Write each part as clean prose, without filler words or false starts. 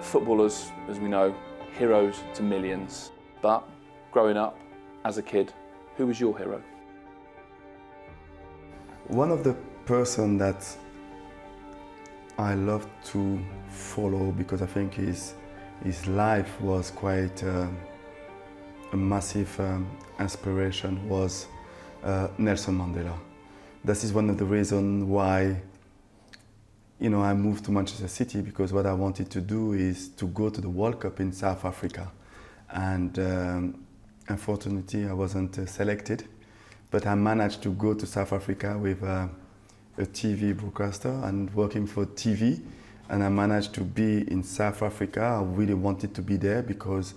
Footballers, as we know, heroes to millions. But growing up as a kid, who was your hero? One of the person that I love to follow, because I think his life was quite a massive inspiration, was Nelson Mandela. This is one of the reasons why I moved to Manchester City, because what I wanted to do is to go to the World Cup in South Africa. And unfortunately, I wasn't selected, but I managed to go to South Africa with a TV broadcaster and working for TV. And I managed to be in South Africa. I really wanted to be there because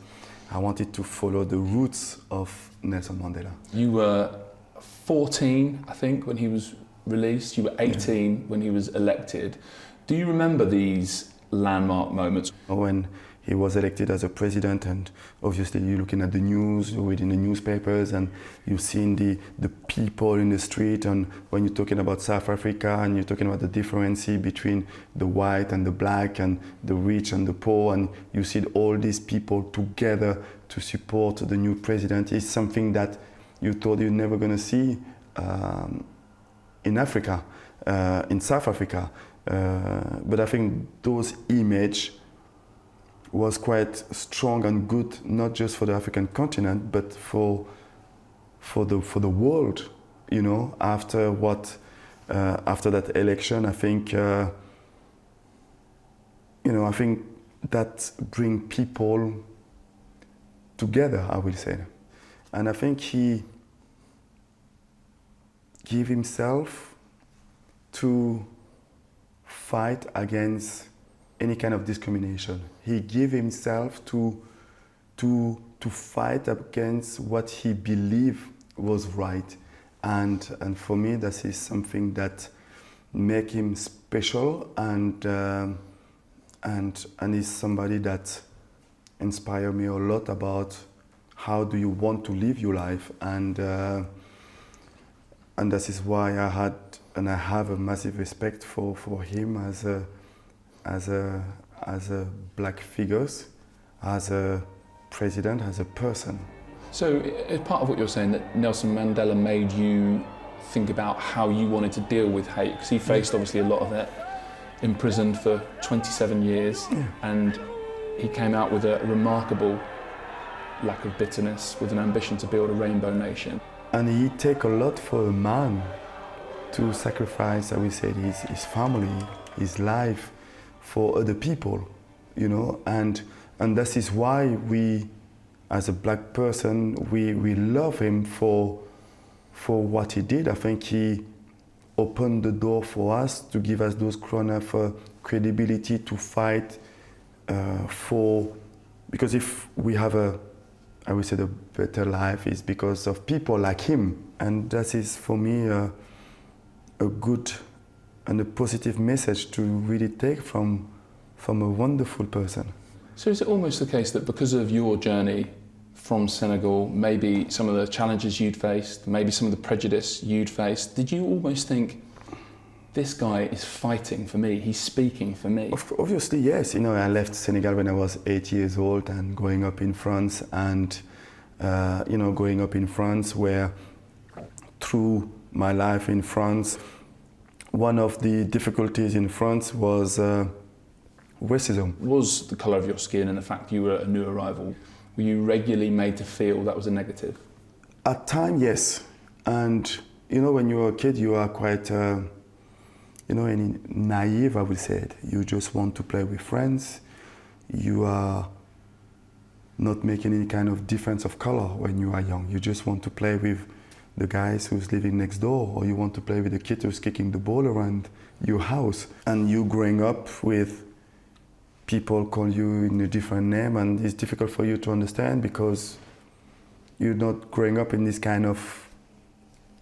I wanted to follow the roots of Nelson Mandela. You were 14, I think, when he was released. You were 18 when he was elected. Do you remember these landmark moments? When he was elected as a president, and obviously you're looking at the news, you're reading the newspapers, and you've seen the people in the street, and when you're talking about South Africa and you're talking about the difference between the white and the black and the rich and the poor, and you see all these people together to support the new president, is something that you thought you're never going to see in Africa, in South Africa. But I think those images was quite strong and good, not just for the African continent, but for the world. After that election, I think I think that bring people together, I will say, and I think he gave himself to fight against any kind of discrimination. He gave himself to fight against what he believed was right, and for me, that is something that make him special, and is somebody that inspired me a lot about how do you want to live your life, and that is why I had and I have a massive respect for him as a black figure, as a president, as a person. So, as part of what you're saying, that Nelson Mandela made you think about how you wanted to deal with hate, because he faced obviously a lot of it, imprisoned for 27 years, and he came out with a remarkable lack of bitterness, with an ambition to build a rainbow nation. And he take a lot for a man to sacrifice, I would say, his family, his life for other people, and that is why we, as a black person, we love him for what he did. I think he opened the door for us to give us those kind of credibility to fight because if we have I would say the better life is because of people like him, and that is for me a good and a positive message to really take from a wonderful person. So is it almost the case that because of your journey from Senegal, maybe some of the challenges you'd faced, maybe some of the prejudice you'd faced, did you almost think, this guy is fighting for me, he's speaking for me? Obviously, yes. I left Senegal when I was 8 years old, and growing up in France, and growing up in France, where through my life in France, one of the difficulties in France was racism. Was the colour of your skin and the fact you were a new arrival, were you regularly made to feel that was a negative? At times, yes. And when you're a kid, you are quite naive, I would say it. You just want to play with friends. You are not making any kind of difference of color when you are young. You just want to play with the guys who's living next door, or you want to play with the kid who's kicking the ball around your house. And you growing up with people call you in a different name, and it's difficult for you to understand because you're not growing up in this kind of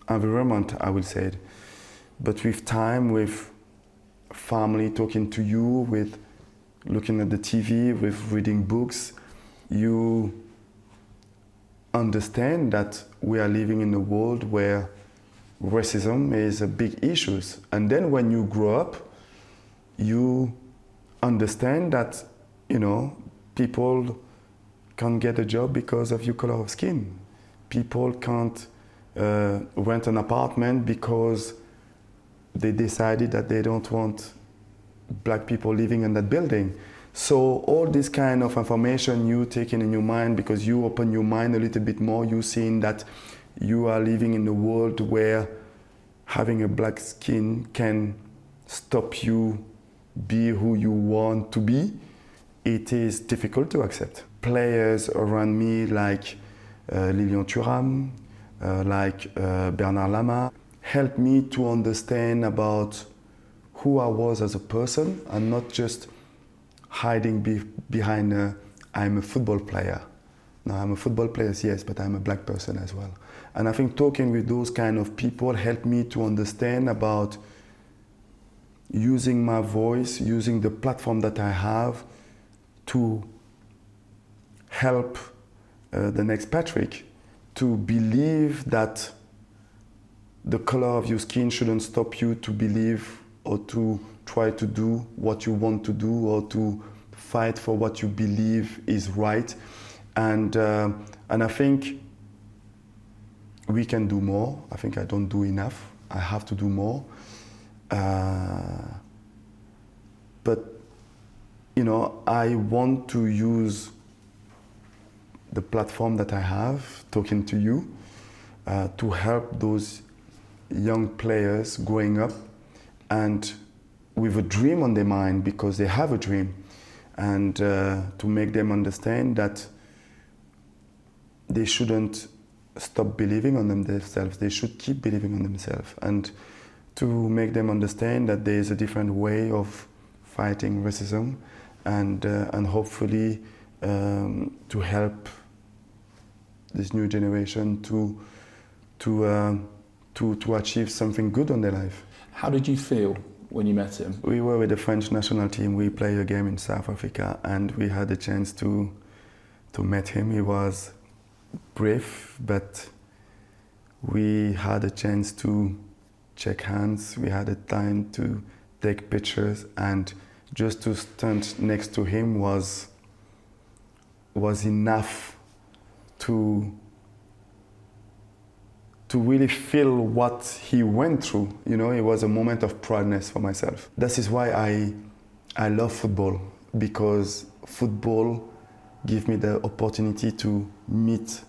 environment, I would say. But with time, with family talking to you, with looking at the TV, with reading books, you understand that we are living in a world where racism is a big issue. And then when you grow up, you understand that you know, people can't get a job because of your color of skin. People can't rent an apartment because they decided that they don't want black people living in that building. So all this kind of information you taking in your mind, because you open your mind a little bit more, you seeing that you are living in a world where having a black skin can stop you be who you want to be. It is difficult to accept. Players around me like Lilian Thuram, like Bernard Lama, helped me to understand about who I was as a person and not just hiding behind I'm a football player. No, I'm a football player, yes, but I'm a black person as well. And I think talking with those kind of people helped me to understand about using my voice, using the platform that I have to help the next Patrick to believe that the color of your skin shouldn't stop you to believe or to try to do what you want to do or to fight for what you believe is right. And I think we can do more. I think I don't do enough. I have to do more. But, you know, I want to use the platform that I have, talking to you, to help those young players growing up and with a dream on their mind, because they have a dream, and to make them understand that they shouldn't stop believing on themselves, they should keep believing on themselves, and to make them understand that there is a different way of fighting racism, and hopefully to help this new generation to achieve something good on their life. How did you feel when you met him? We were with the French national team. We played a game in South Africa, and we had the chance to meet him. He was brief, but we had a chance to shake hands. We had a time to take pictures, and just to stand next to him was enough to really feel what he went through. You know, it was a moment of proudness for myself. That is why I love football, because football gives me the opportunity to meet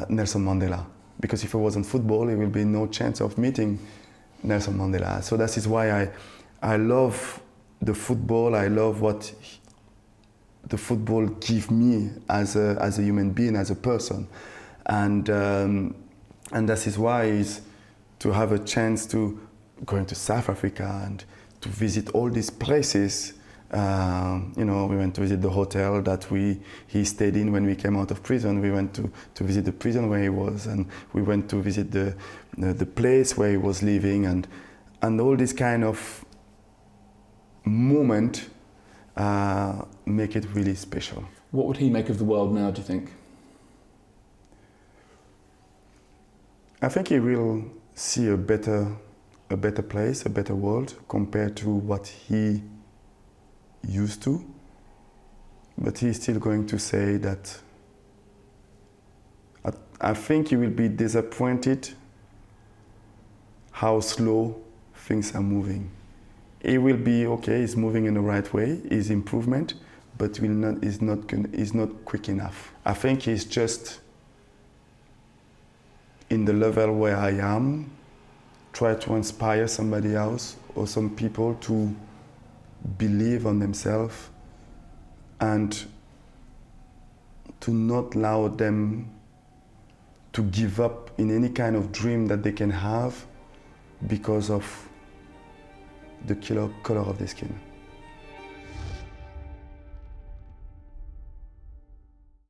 Nelson Mandela. Because if it wasn't football, there will be no chance of meeting Nelson Mandela. So that is why I love the football. I love what the football gives me as a human being, as a person. And that is why is to have a chance to go into South Africa and to visit all these places. You know, we went to visit the hotel that he stayed in when we came out of prison. We went to visit the prison where he was, and we went to visit the place where he was living, and all this kind of moment make it really special. What would he make of the world now, do you think? I think he will see a better place, a better world compared to what he used to. But he's still going to say that I think he will be disappointed how slow things are moving. He will be okay, he's moving in the right way, is improvement, but is not quick enough. I think he's just in the level where I am, try to inspire somebody else or some people to believe on themselves and to not allow them to give up in any kind of dream that they can have because of the color of their skin.